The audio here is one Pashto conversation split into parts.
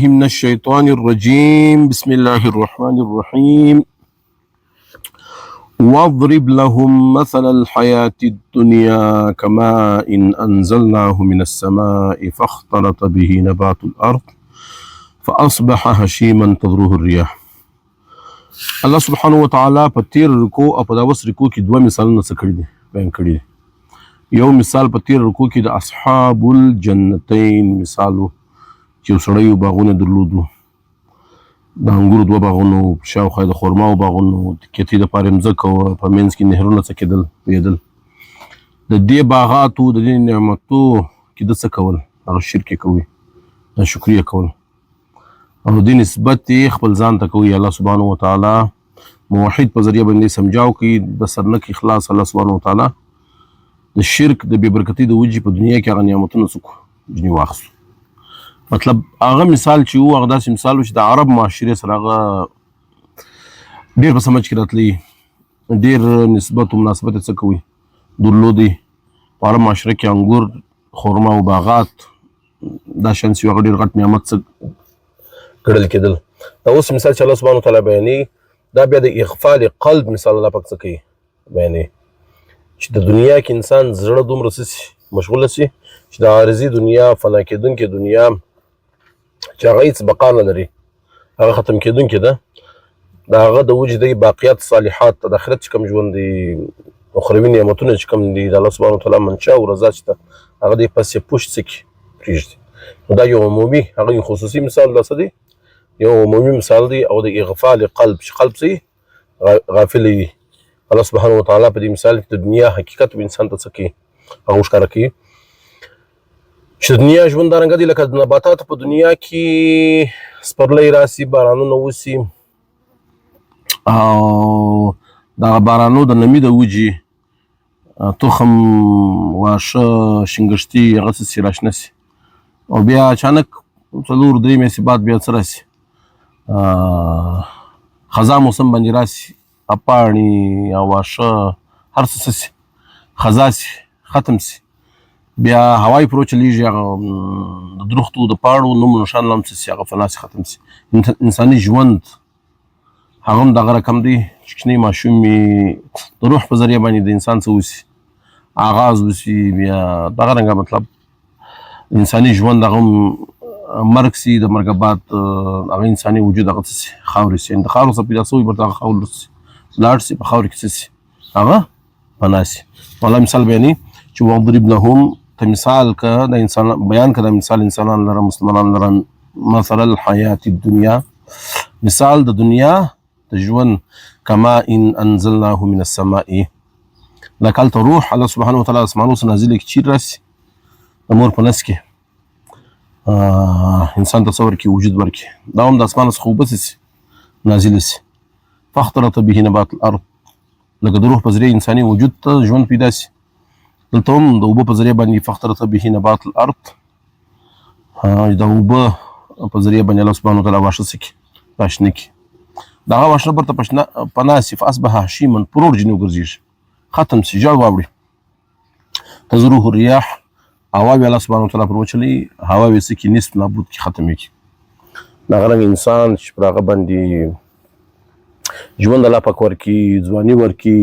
من الشيطان الرجيم. بسم الله الرحمن الرحيم. واضرب لهم مثل الحياة الدنيا كماء إن أنزلناه من السماء فاختلط به نبات الأرض فأصبح هشيما تذروه الرياح. الله سبحانه وتعالى په تیر رکو او په داوس رکو کې دوه مثالونه بیان کړي دي. یو مثال په تیر رکو کې د اصحاب الجنتین مثالو چې سړیو باغونه درلودو، د انګورو دوه باغونو، شاوخوا د خرماو باغونو، کتې دپاره مځکه وه، په منځ کې نهرونه څکېدل ویدل. د دې باغاتو د دې نعمتو کې ده څه کول؟ هغه شرک یې کوي، ناشکري یې کول او دې نسبت یې خپل ځان ته کوي. الله سبحانه وتعالی موحد په ذریعه باندې سمجاو کوي د سرنک اخلاص. الله سبحانه وتعالی د شرک د بې برکتۍ د وجې په دنیا کې هغه نعمتونه څه کړو؟ ځینې واخیستو. مطلب هغه مثال چې و هغه داسې مثال و چې د عرب معاشرې سره هغه ډېر په سمجھ کې راتلی، ډېر نسبت و مناسبت یې څه کوي؟ درلودی. په عرب معاشره کې انګور، خرما او باغات دا شان چې هغه ډېر غټ نعمت څه ګڼل کېدل. دا اوس مثال چې الله سبحانه وتعالی بیانوي دا بیا د اغفال قلب مثال الله پاک څه کوي؟ بیانوي چې د دنیا کې انسان زړه دومره څه سي مشغوله سي چې د عارضي دنیا، فنا کېدونکې دنیا چې هغه هېڅ بقا نه لري، هغه ختم کېدونکې ده، د هغه د وجې دی باقیات صالحات ته د آخرت چې کوم ژوند دی، اخروي نعمتونه چې کوم دي د الله سبحانه وتعالی منشا او رضا چې ده هغه دی پس یې پوشت څه کړي؟ پرېږدي. نو دا یو عمومي، هغه یو خصوصي مثال دا څه دی؟ یو عمومي مثال دی. او د اغفال قلب چې قلب څه غافل وي، الله سبحانه وتعالی په دې مثال کې د دنیا حقیقت انسان ته څه کوي؟ هغه ښکاره کوي چې د دنیا ژوند دارنګه دی لکه د نباتاتو په دنیا کې سپرلی راسي، بارانونه وسي او دغه بارانو د نمي د وجې تخم، واښه، شینګښتي هغه څه سي راشنه سي او بیا اچانک 4-3 میاشتې بعد بیا څه راسي؟ خزا موسم باندې راسي، پاڼې او واښه هر څه سي خزا سي، ختم سي. بیا هوایي پرو چلیږي، هغه د درختو د پاڼو نوم نښان لا هم څه سي، هغه فنا سي، ختم سي. انساني ژوند هغه هم دغه رقم دی چې کوچنی ماشوم د روح په ذریعه باندې د انسان څه وسي؟ آغاز وسي. بیا دغه رنګه مطلب انساني ژوند هغه هم مرګ سي، د مرګه بعد هغه انساني وجود هغه څه سي؟ خاورې سي. د خاورو څخه پیدا سوی برته هغه خاورې سي لاړ سي، په خاورې کې څه سي؟ هغه فنا سي. الله مثال بیانوي چې واضرب لهم، ته مثال که د انسان بیان که د مثال انسانان لره، مسلمانان لره، مثل الحیات الدنیا، مثال د دنیا د ژوند، کما ان انزلناه من السماء، لکه هلته روح الله سبحانه وتعالی اسمانو څخه نازل کړي، چیرې راسي؟ د مور په نس کې انسان ته څه ورکړي؟ وجود ورکړي. دا هم د اسمان څخه اوبه څه سي؟ نازلې سي. فاختلط به نبات الارض، لکه د روح په ذریعه انساني وجود ته ژوند پیدا سي، دلته هم د اوبه په ذریعه باندې فاختلط به نبات الارض، د اوبه په ذریعه باندې الله سبحانه وتعالی واښه څه کړي؟ راشنه کړي. د هغه واښه برته پناه سي، فاصبح هشیما، پرور ځینې وګرځېږي، ختم سي، ژړ واوړي. تذروه الرياح، هوا بیا الله سبحانه وتعالی پر وچلوي، هوا بیا څه کړي؟ نصف نابود کړي، ختم یې کړي. دغه رنګ انسان چې پر هغه باندې ژوند الله پاک ورکړي، ځواني ورکړي،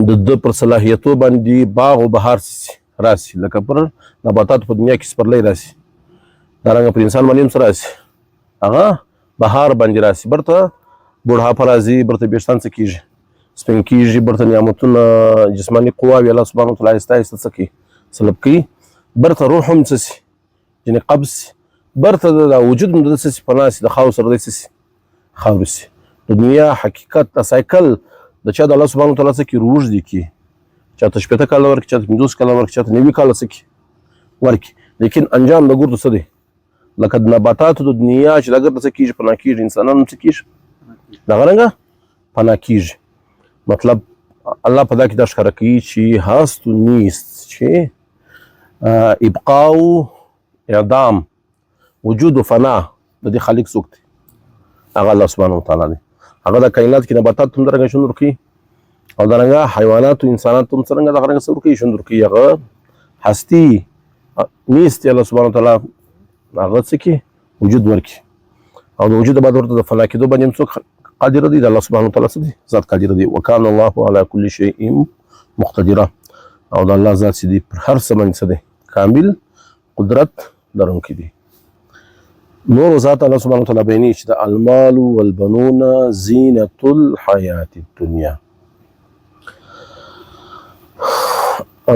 د ده پر صلاحیتو باندې باغ و بهار سي راسي، لکه پر نباتاتو په دنیا کې سپرلی راسي، دارنګه پر انسان باندې هم څه راسي؟ هغه بهار باندې راسي. برته بوډهاپه راځي، برته ویښتان څه کېږي؟ سپین کېږي، برته نعمتونه، جسماني قواوې الله سبحانه وتعالی آهسته آهسته څه کوي؟ سلب کوي. برته روح هم څه سي؟ یعنې قبض سي. برته د وجود هم د ده څه سي؟ پناه سي، د خاورو سره دی څه سي؟ خاورې سي. د دنیا حقیقت د سایکل د چا د الله سبحانه وتعالی څه کړي؟ روږدي کړي، چاته 15 کاله ورکړي، چاته 50 کاله ورکړي، چاته 90 کاله څه کړي؟ ورکړي. لیکن انجام د ګردو څه دی؟ لکه د نباتاتو د دنیا چې دا ګرده څه کېږي؟ پناه کېږي. انسانان هم څه کېږي؟ دغه رنګه پناه کېږي. مطلب الله په دا کې دا ښکاره کوي چې هست و نیست، چې ابقا و اعدام، وجود و فنا د دې خالق څوک دی؟ هغه الله سبحانه وتعالی دی. هغه د کائنات کې نباتات هم درنګه ژوند ورکوي او درنګه حیوانات او انسانات هم څرنګه دغه رنګه څه ورکوي؟ ژوند ورکوي. هغه هستي نیست الله سبحانه وتعالی هغه څه کې وجود ورکړي او د وجود بعد ورته د فنا کېدو باندې هم څوک قادر دی د الله سبحانه وتعالی څه دی ذات قادر دی وکان الله على كل شيء مقتدره او د الله ذات چې دی پر هر څه باندې څه دی کامل قدرت لرونکی دی نور ذات الله سبحانه وتعالی بیانوي چې د المال والبنون زینة الحیاة الدنیا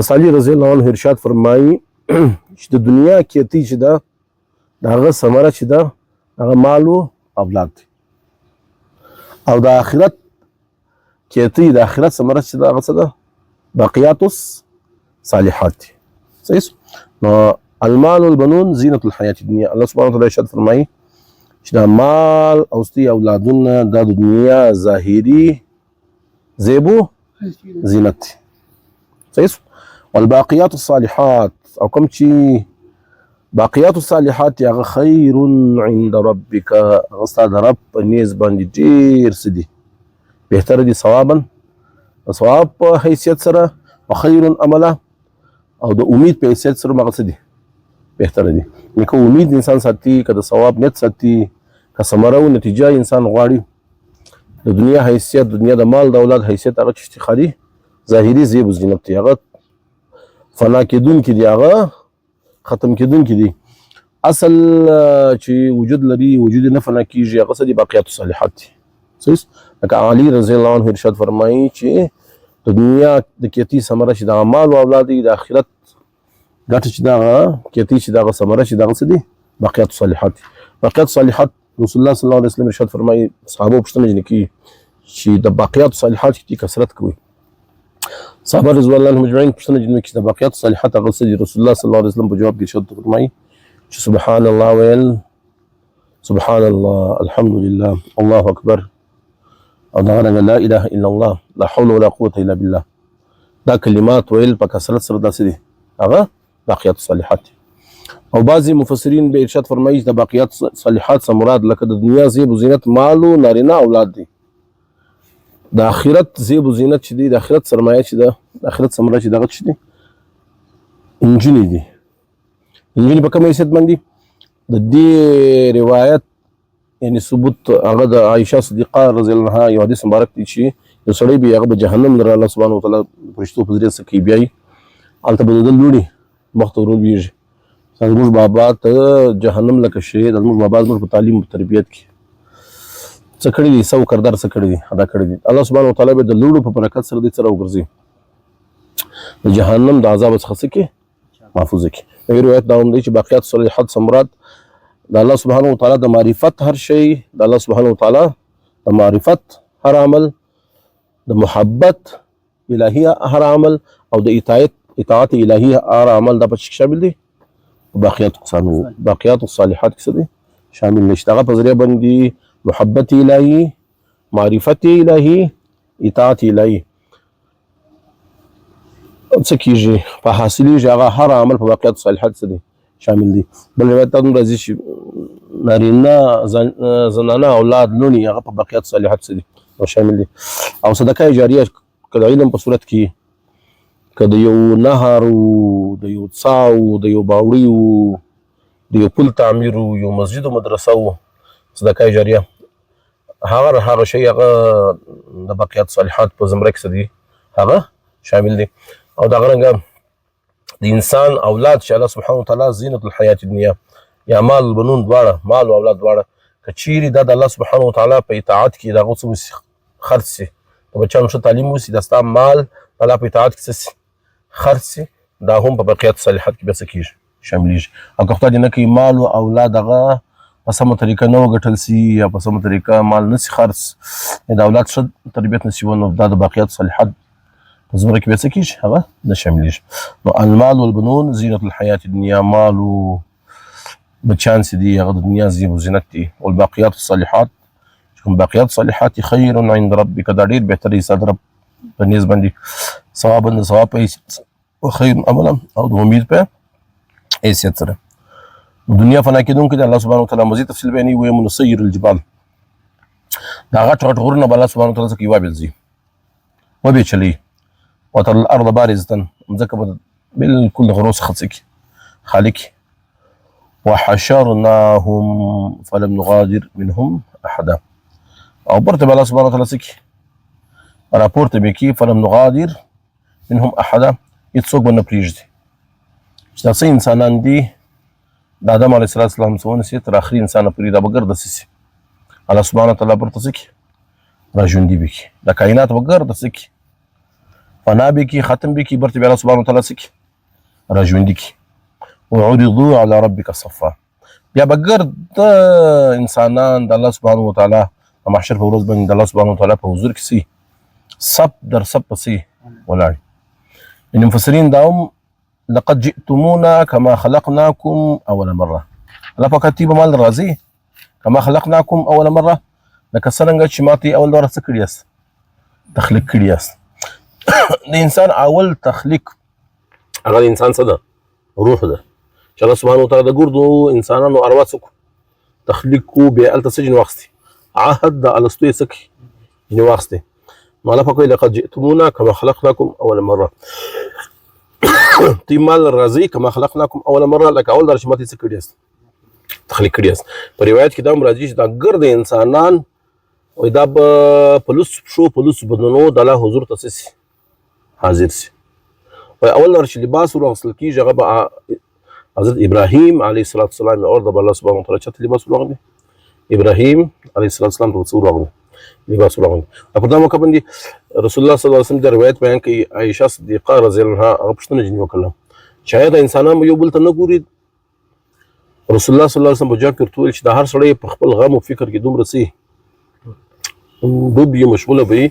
صالح رضی الله عنه ارشاد فرمایي چې د دنیا کیتی چې ده د هغه ثمره چې ده هغه مال او اولاد دی او د آخرت کیتی د آخرت ثمره چې ده هغه څه ده باقیات الصالحات دي صحیح نو المال والبنون زینة الحیاة الدنیا الله سبحانه وتعالی ارشاد فرمایي چې دا مال او ستی اولادونه د دنیا ظاهري زیبو زینت دي صحیح والباقیات الصالحات او کوم چې باقیات الصالحات هغه خیر عند ربک هغه ستا د رب په نیز باندې ډېر څه دي بهتره دي ثوابا ثواب په حیثیت سره وخیر عمله او د امید په حیثیت سره هغه څه دي بهتره دي که امید انسان ساتي که د ثواب نیت ساتي که ثمره او نتیجه انسان غواړي د دنیا حیثیت د دنیا د مال د اولاد حیثیت هغه چې افتخاري ظاهري زیب و زینت دی هغه فنا کېدونکي دي هغه ختم کېدونکي دي اصل چې وجود لري وجود نه فنا کېږي هغه څه دي باقیات الصالحات دي صحیح لکه علي رضی الله عنه ارشاد فرمایي چې د دنیا د کیتی ثمره چې د مال او اولاد دي د آخرت ګټه چې دا کیتی چې دا ثمره چې دا څه دي باقیات الصالحات دي باقیات الصالحات رسول الله صلی الله علیه وسلم ارشاد فرمایي صحابه پوښتنه کوي چې د باقیات الصالحات کې کثرت کوي صحابه رضوان الله عنهم اجمعین پوښتنه کوي چې د باقیات الصالحات هغه څه دي رسول الله صلی الله علیه وسلم په جواب کې ارشاد فرمایي چې سبحان الله ویل سبحان الله الحمد لله الله اکبر او دا لا اله الا الله لا حول ولا قوه الا بالله دا کلمات ویل په کثرت سره داسې دي هغه باقیات الصالحات او بعضی مفسرین به ارشاد فرمایي د باقیات صالحات څخه مراد لکه د دنیا زیب و زینت مال او نارینه اولاد دي د آخرت زیب و زینت چې دي د آخرت سرمایه چې ده د آخرت ثمره چې دغه چې دي انجینې دي انجینې په کوم حیثیت باندې د دې روایت یعنی ثبوت هغه د عائشه صدیقه رضی الله عنها یو حدیث مبارک دی چې یو سړی به هغه به جهنم لره الله سبحانه وتعالی فرشتو په ذریعه سکی بیاي هلته به د لوړي مخ ته ورولېږي زموږ بابا ته جهنم لکه شی زموږ بابا زموږ په تعلیم په تربیت کې څه کړي دي سو کردار څه کړي دي ادا کړي دي الله سبحانه وتعالی به د لوړو په برکت سره دې سره وګرځي د جهنم د عذاب څخه څه کې محفوظ کې یو روایت دا هم دی چې باقیات صالحات مراد د الله سبحانه وتعالی د معرفت هر شی د الله سبحانه وتعالی د معرفت هر عمل د محبت الهی هر عمل او د اطاعت الهی هر عمل دا په شامل دي باقیات الصالحات کې څه دي شامل نشته هغه په ذریعه باندې محبت الهی معرفت الهی اطاعت الهی څه کېږي په حاصلېږي هغه هر عمل په باقیات الصالحات څه دي شامل دي بل روایت هم راځي چې نارینه زنانه اولاد لوني هغه په باقیات الصالحات څه دي شامل دي او صدقه جاریه که د علم په صورت کې که د یو نهر د یو څاه د یو باوړي د یو پل تعمیر یو مسجد او مدرسه صدقه جاریه هغه شی هغه د باقیات صالحات په زمره کې څه دي هغه شامل دي او دغه رنګه د انسان اولاد چې الله سبحانه وتعالی زینت الحیات الدنیا یا مال بنون دواړه مال او اولاد دواړه که چیرې دا د الله سبحانه وتعالی په اطاعت کې دغه څه خرڅ شي د بچیانو ښه تعلیم وسي دا ستا مال د الله په اطاعت کې څه شي خرڅ شي دا هم په باقیات صالحات کې بیا څه کېږي شاملېږي او که خدای دې نه کوي مال او اولاد هغه په سمه طریقه نه وګټل سي یا په سمه طریقه مال نه سي خرڅ د اولاد ښه تربیت نه سي ونه دا د باقیات صالحات په زمره کې بیا څه کېږي هغه نه شاملېږي نو المال والبنون زینة الحیات الدنیا مال او بچیان چې دي هغه د دنیا زیب و زینت دي والباقیات الصالحات چې کوم باقیات صالحات خیر عند ربک دا ډېر بهتر دي ستا د رب په نیز باندې ثوابا د ثواب په حیثیت خیر عملا او د امید په حیثیت سره دنیا فنا کېدونکې د الله سبحانه وتعالی مزید تفصیل بیانوي ویم نسیر الجبال دا غټ غټ غرونه به الله سبحانه وتعالی څخه وبېلځي وبېچلي وتر الارض بارزة مځکه به بالکل د غرو څخه څه کړي خالي کړي وحشرناهم فلم نغادر منهم احدا. او برته الله سبحانه وتعالى سکی راپورته بکی فلم نغادر منهم احدا، هیڅ څوک به نه پرېږدي چې دا څه انسانان دي د آدم علیه السلام څخه ونیسي تر اخري انسانه پورې دا به ګرده سي الله سبحانه وتعالی برته څه کي راژوندي به کي دا کائنات به ګرده څه کي فنا به کي ختم به کي برته به الله سبحانه وتعالی څه کي راژوندي کي وعرضوا على ربك صفا بیا به ګرده انسانان د الله سبحانه وتعالی په محشر په ورځ باندې د الله سبحانه وتعالی په حضور کې سي صف در صف پسې ولاړ. یعنې مفسرین دا هم لقد جئتمونا كما خلقناكم اول مره الله پاک تی به مال راځي كما خلقناكم اول مره لکه څنګه چې ماتې اول مره څه کړی یاست تخلیق کړی یاست. د انسان اول تخلیق هغه انسان څه ده روح ده چې الله سبحانه وتعالی د ګردو انسانانو ارواح څه تخلیق کو بیا هلته څه جن واخیستې عهد د الستو یې څه کړي جن واخیستې نو الله پاک وایي لقد جئتمونا كما خلقناكم اول مره تی مال راځي كما خلقناكم اول مره لکه اول در چې ماتې څه کړي یاست تخلیق کړي یاست. په روایت کې دا هم راځي چې دا ګرد انسانان وایي دا به په لوڅ پښو په لوڅ بدنونو د الله حضور ته څه سي حاضر سي. وایي اول در چې لباس ورواغوستل کېږي هغه به حضرت ابراهیم علیه السلام اور د الله سبحانه وتعالی چاته لباس ورواغلی ابراهیم علیه السلام ته څه ورواغلی لباس ورواغلی. په دا موقع باندې رسول الله صلی الله علیه وسلم د روایت بیان کوي عایشه صدیقه رضی الله عنها هغه پوښتنه ځینې وکړله چې آیا د انسانان یو بل ته نه ګوري؟ رسول الله صلی الله علیه وسلم په جواب کې ورته وویل چې د هر سړی په خپل غم او فکر کې دومره څه ډوب وي مشغوله به وي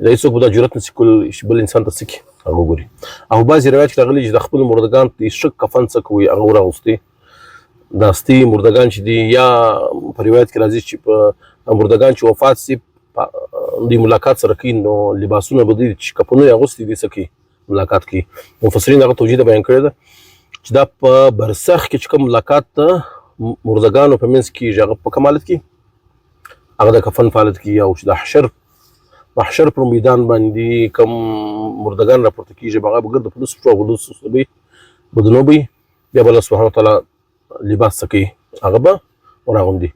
دا هېڅوک به دا جرأت نشي کولی چې بل انسان ته څه کړي هغه وګوري. او بعضې روایت کې راغلي چې د خپلو مردګانو د شک کفن څه کوي هغه وراغوستې دا ستي مردګان چې دي یا په روایت کې راځي چې په مردګان چې وفات سي د ملاقات سره کوي نو لباسونه به دوی چې کفنونه یې اغوستي دي څه کوي ملاقات کوي. مفسرین هغه توجیه بیان کړې ده چې دا په برزخ کې چې کوم ملاقات ته مردګانو په منځ کې کېږي هغه په کوم حالت کې هغه د کفن په حالت کې او چې د محشر پر میدان باندې کوم مردګان راپورته کېږي هغه به ګرده په لوڅ پښو په لوڅ بدنو به بیا به الله سبحانه وتعالی لباس څه کوي هغه به وراغوندي.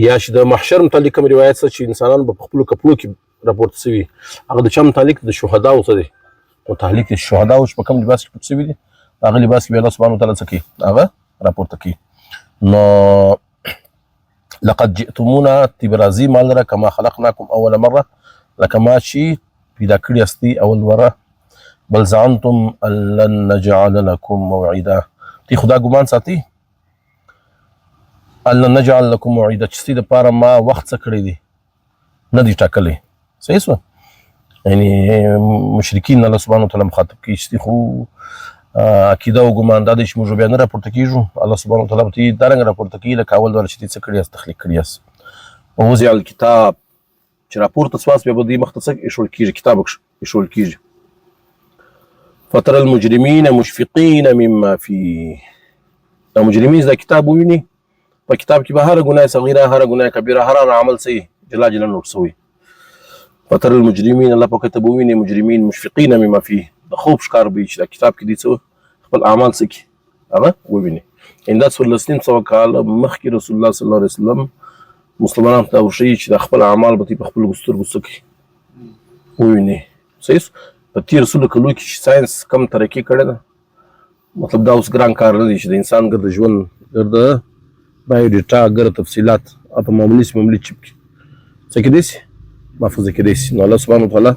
یا چې د محشر متعلق کوم روایت څه چې انسانان به په خپلو کپړو کې راپورته سوي هغه د چا متعلق د شهداو څه دی متعلق د شهداو چې په کوم لباس کې پټ سوي دي هغه لباس کې به الله سبحانه وتعالی څه کوي هغه راپورته کوي. نو لقد جئتمونا تبرازي مال لره كما خلقناكم اول مره لکه ما چې پیدا کړي یاستئ اول مره بل زعمتم ان لن نجعل لكم موعدا تی خدا ګمان ساتي ان لن نجعل لكم موعدا چې ستاسو دپاره ما وخت څه کړی دی نه دی ټاکلی صحیح شوه. یعنې مشرکین الله سبحانه وتعالی مخاطب کوي چې خو عقیده او ګمان دا دی چې موږ بیا نه راپورته کېږو الله سبحانه وتعالی به ته دارنګه راپورته کوي لکه اول ډول چې ته څه کړي یاست تخلیق کړي یاست. ووضع الکتاب چې راپورته سواس بیا به دوی مخته څه ایښول کېږي کتاب ایښول کېږي. فترى المجرمین مشفقین مما فيه دا مجرمین دا کتاب وویني په کتاب کې به هره ګناه صغیره هره ګناه کبیره هر عمل څه جلا جلا نوټ شوی. فترى المجرمین الله پاک ته به وویني مجرمین مشفقین مما فيه د خوب ښکار به چې دا کتاب کې دي څه خپل اعمال څه کړي هغه وویني. دا څوارلس نیم سوه کاله مخکې رسول الله صلی الله علیه وسلم مسلمانانو ته ورښیي چې د خپل اعمال به په خپلو سترګو څه کړي وویني. صحیح په تېرو سلو کلو کې چې ساینس کم ترقي کړې ده مطلب دا اوس ګران کار نه دی چې د انسان ګرده ژوند ګرده بایوډیټا ګرده تفصیلات په معمولي سي معمولي چپ کې څه کېدی سي محفوظه کېدی سي. نو الله سبحانه وتعالی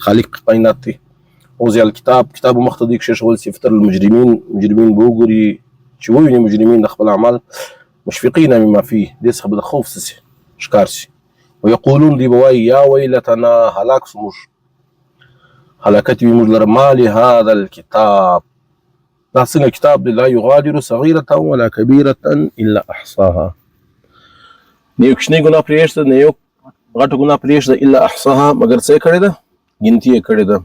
خالق کائنات دی. وضع الکتاب کتاب مخته دوی کېښول سي فتر المجرمین مجرمین به وګوري چې وویني مجرمین د خپل اعمال مشفقین مما فيه دې څخه به د خوف څه سي ښکار سي. ویقولون دی به وایي یا ویلتنا هلاک سو موږ هلاکت وي موږ لره ما لهذا الکتاب دا څنګه کتاب دی لا یغادر صغیرة ولا کبیرة الا احصاها نه یو کوچنۍ ګناه پرېږده نه یو غټه ګناه پرېږده الا احصاها مګر څه یې کړې ده ګنتي یې کړې ده.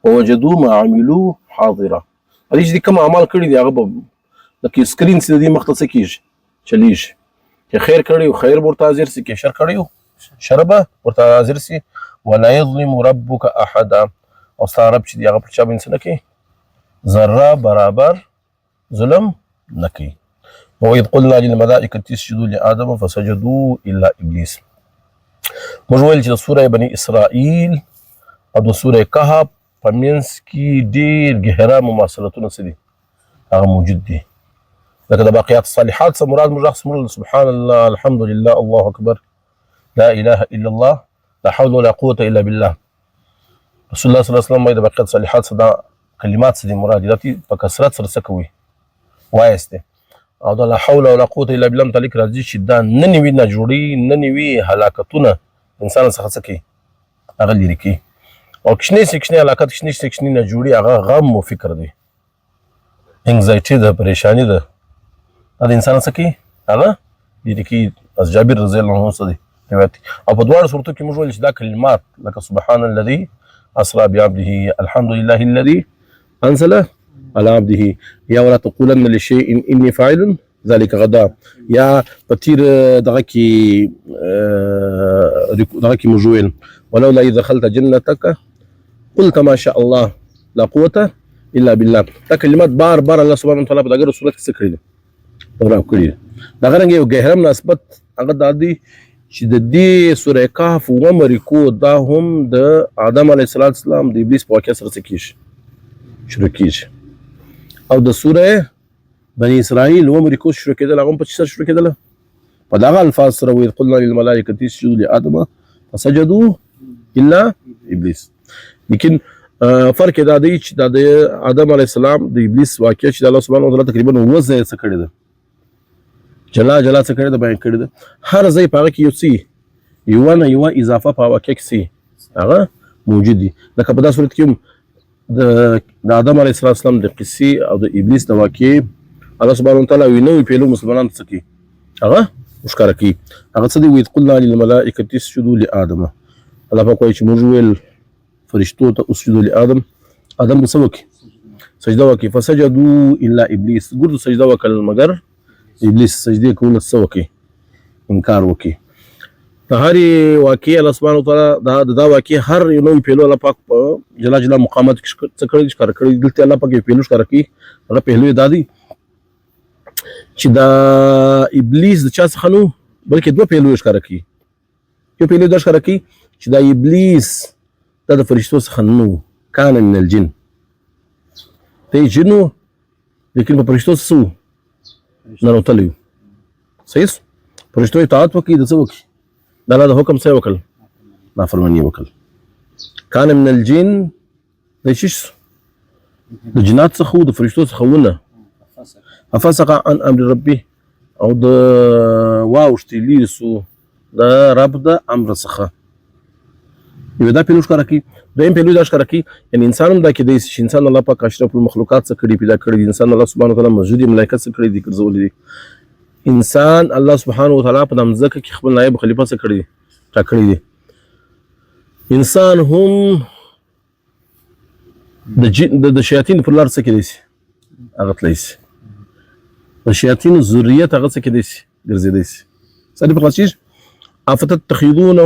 ووجدوا ما عملوا حاضره دې چې کوم اعمال کړي دي هغه به لکه سکرین چې د دې مخته څه کېږي چلیږي چې خیر کړی خیر ورته حاضر سي که شر کړی شر به ورته حاضر سي. ولا یظلم ربک احدا او ستا رب چې دی هغه پر چا باندې څه نه کوي ذره برابر ظلم نه کوي. وإذ قلنا للملائكة اسجدوا لآدم فسجدوا إلا إبليس. موږ ویل چې د سوره بني اسرائیل او د سوره کهف په منځ کې ډېر ګهره مماثلتونه څه دي هغه موجود دي. لکه د باقیات الصالحات څخه مراد موږ اخص سبحان الله، الحمد لله، الله اکبر، لا اله الا الله، لا حول ولا قوه الا بالله. رسول الله صلی الله علیه وسلم د باقیات الصالحات څخه دا کلمات څه دي مراد دي په کثرت سره څه کوي وایسته. او دا لا حول ولا قوه الا بالله متعلق راځي چې دا نه نوي نه جوړي، نه نوي هلاکتونه انسان څخه څه کوي هغه لري کوي. او کښنی هلاکت کښنی نه جوړي هغه غم او فکر دی، انگزایټي ده، پریشانی ده، دا د انسان څه کوي هغه لري کوي. از جابر رضی الله عنه څه دی روایت. او په دواړو صورتو کې موږ ویل چې دا کلمات لکه سبحان الذي اسرى بعبده، الحمد لله الذي انزل على عبده، یا ولا تقولن لشيء اني فاعل ذلك غدا، یا پتیر دغه کې موږ ویل ولولا اذا دخلت جنتك قلت ما شاء الله لا قوه الا بالله. دا کلمات بار بار الله سبحانه وتعالى په دغه صورت کې څه کړی دي راو کړی. دغه رنګ یو ګهره مناسبت هغه د دې چې د دې سوره کهف و مریکو دا هم د آدم علیه السلام د ابلیس په واقعه سره څه کیږي شروع کیږي. او د سوره بني اسرائیل و مریکو شروع کېدل هغه په څه شروع کېدل په دغه الفاظ سره وإذ قلنا للملائکة اسجدوا لآدم فسجدوا الا ابلیس. لیکن فرق دا دی چې د آدم علیه السلام د ابلیس واقعه چې الله سبحانه وتعالی تقریبا وځه څه کړی ده جلا څه کړی ده بیان کړی ده. هر ځای په هغه کې یو څه یوه نه یوه اضافه په واقعه کې څه هغه موجود دي. لکه په دا صورت کې هم د آدم علیه السلام د قصې او د ابلیس د واقعې الله سبحانه وتعالی یو نوی پیلو مسلمانانو څه کوي هغه ښکاره کوي. هغه څه دی وإذ قلنا للملائکة اسجدوا لآدم. الله پاک وایي چې موږ ویل فرشتو ته اسجدوا لآدم، آدم څه وکړي سجده وکړي. فسجدوا الا ابلیس، ګردو سجده وکړل مګر ابلیس سجدې کولو څه وکړي انکار وکړي. د هرې واقعې الله سبحانه وتعالی دا واقعې هر یو نوی پیلو الله پاک په جلا مقامات کې څه کړي ښکاره کړي. دلته الله پاک یو پیلو ښکاره کوي. هغه پیلو یې دا دی چې دا ابلیس د چا څخه نو بلکې دوه پیلو یې ښکاره کوي. یو پیلو دا ښکاره کوي چې دا ابلیس دا د فرشتو څخه نو کان من الجن، دی جنو لیکن په فرشتو څه ننوتلی و. صحیح فرشتو اطاعت وکړي د څه وکړي د الله د حکم څه وکړل نافرماني وکړل. کان من الجن دی چې د جنات څخه و د فرشتو څخه ونه ففسق عن امر ربه او د واوښتې لرې سو د رب د امر څخه. یو دا پیلو ښکاره کوي. دویم پیلو دا ښکاره کوي یعنې انسان هم دا کېدی چې انسان الله پاک اشرف المخلوقات څه کړي پیدا کړي دي. انسان الله سبحانه وتعالی مسجود ملایکه څه کړي دي ګرځولي دي. انسان الله سبحانه وتعالی په دې ځکه کې خپل نایب خلیفہ څه کړي دي ټاکلي دي. انسان هم د شیاطین پر لار څه کېدی شي هغه تللی شي. د شیاطین ذریت هغه څه کېدی شي ګرځېدی شي. صحیح په خاص افتتخذونه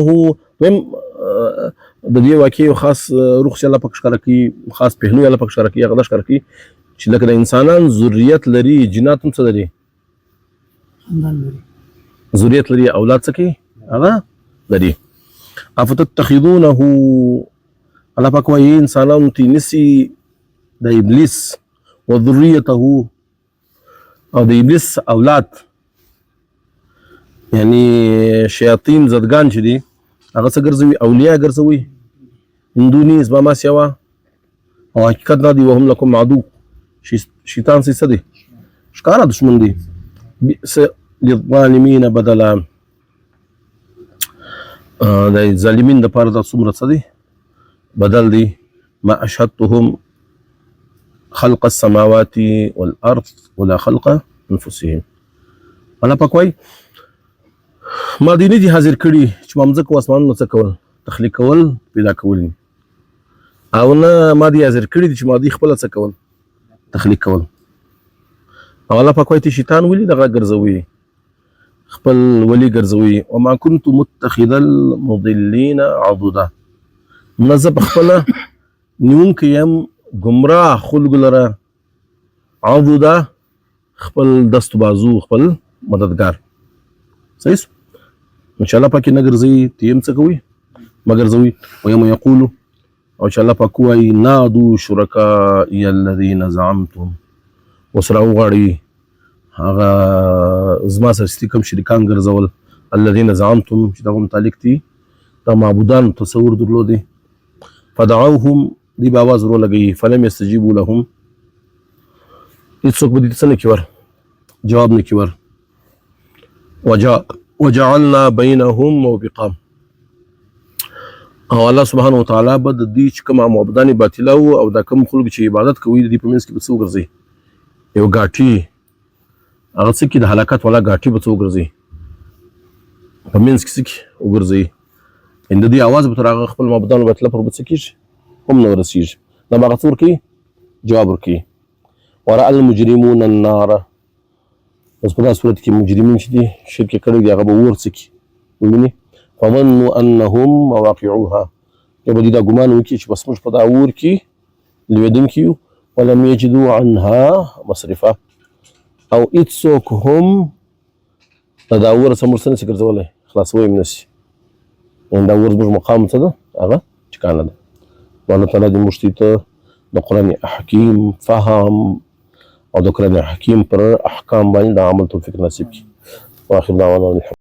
د دې واقعې یو خاص روح چې الله پاک ښکاره کوي، خاص پهلو الله پاک ښکاره کوي. هغه دا ښکاره کوي چې لکه د انسانان ذریت لري جنات هم څه لري ذریت لري اولاد څه کوي هغه لري. افتتخذونه الله پاک وایي انسانانو ته نیسي د ابلیس و ذریته او د ابلیس اولاد یعنی شیاطین زدگان چې دي هغه څه ګرځوي اولیاء ګرځوي هندونی زما ما سیوا او حقیقت دا دی وهم لکم عدو شیطان څه دی ښکاره دشمن دی. بئس للظالمین بدلا د ظالمین دپاره دا څومره څه دی بدل دی. ما اشهدتهم خلق السماوات والارض ولا خلق انفسهم. الله پاک وایي ما دې نه دي حاضر کړي چې ما مځکه او اسمانونه څه کول تخلیق کول پیدا کول او نه ما دې حاضر کړي دي چې ما دې خپله څه کول تخلیق کول. او الله پاک وایي ته شیطان ولې دغه ګرځوي خپل ولي ګرځوي. وما كنت متخذ المضلين عضدا. زه په خپله نیونکی یم ګمراه خلکو لره عضدا خپل دست بازو خپل مددگار. صحیح شو؟ نو چې الله پاک نه ګرځوي ته هم څه کوي مه ګرځوي. ویوم یقولو او چې الله پاک وایي نادو شرکائي الذین زعمتم اوس راوغواړي هغه زما سره چې کوم شریکان ګرځول الذین زعمتم چې دغه متعلق دي دا معبودان تصور درلودي فدعوهم دی به آواز ورو لګوي فلم یستجیبوا لهم هېڅوک به دې ته څه نه کړي ور جواب نه کړي ور وجعلنا بینهم موبقا او الله سبحانه وتعالی به د دې چې کوم معبودان باطله وو او دا کوم خلک چې عبادت کوي د دې په منځ کې به څه وګرځي یو ګاټي هغه څه کې د هلاکت والا ګاټي به څه وګرځي په منځ کې څه وګرځي د دې اواز به تر هغه خپل معبودانو باطله پر به څه کېږي هم نه ورسېږي دا به هغه څه ورکوي جواب ورکوي ورأى المجرمون النار بس په دا صورت کې مجرمین چې دي شرک یې کړی دی هغه به اور څکي وویني فظنوا انهم مواقعوها یا به دوی دا ګمان وکړي چې بس موږ په دا اور کې لوېدونکي یو ولم یجدوا عنها مصرفا او هېڅوک هم د دا اور څخه موږ څه نشي ګرځولی خلاصوی هم نشي دا اور زموږ مقام څه ده هغه ټکانه ده. الله تعالی دې موږ ته د قرآن حکیم فهم او د قرآن حکیم پر احکام باندې د عمل توفیق نصیب کړي. واخر دعوانا الحمد